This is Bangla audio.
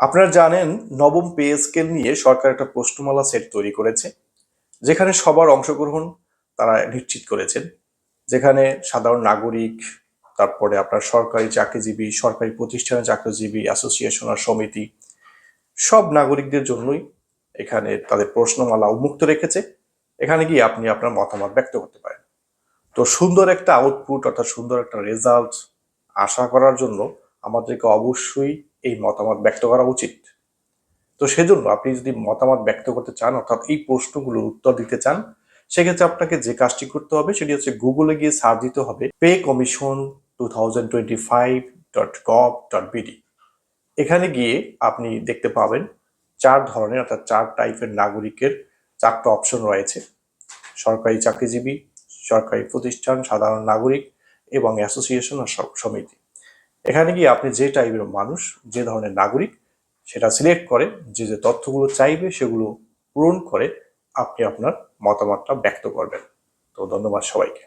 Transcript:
আপনারা জানেন নবম পে স্কেল নিয়ে সরকার একটা প্রশ্নমালা সেট তৈরি করেছে, যেখানে সবার অংশগ্রহণ তারা নিশ্চিত করেছেন। যেখানে সাধারণ নাগরিক, তারপরে আপনার সরকারি চাকরিজীবী, সরকারি প্রতিষ্ঠানের চাকরিজীবী, অ্যাসোসিয়েশন আর সমিতি, সব নাগরিকদের জন্যই এখানে তাদের প্রশ্নমালা উন্মুক্ত রেখেছে। এখানে গিয়ে আপনি আপনার মতামত ব্যক্ত করতে পারেন। তো সুন্দর একটা আউটপুট অর্থাৎ সুন্দর একটা রেজাল্ট আশা করার জন্য আমাদেরকে অবশ্যই এই মতামত ব্যক্ত করা উচিত। তো সেজন্য আপনি যদি মতামত ব্যক্ত করতে চান অর্থাৎ এই প্রশ্নগুলোর উত্তর দিতে চান, সেক্ষেত্রে আপনাকে যে কাজটি করতে হবে সেটি হচ্ছে গুগলে গিয়ে সার্চ দিতে হবে পে কমিশন 2025.gov.bd। এখানে গিয়ে আপনি দেখতে পাবেন 4 ধরনের অর্থাৎ 4 টাইপের নাগরিকের 4টা অপশন রয়েছে: সরকারি চাকরিজীবী, সরকারি প্রতিষ্ঠান, সাধারণ নাগরিক এবং অ্যাসোসিয়েশন ও সমিতি। এখানে গিয়ে আপনি যে টাইপের মানুষ, যে ধরনের নাগরিক, সেটা সিলেক্ট করে যে যে তথ্যগুলো চাইবে সেগুলো পূরণ করে আপনি আপনার মতামতটা ব্যক্ত করবেন। তো ধন্যবাদ সবাইকে।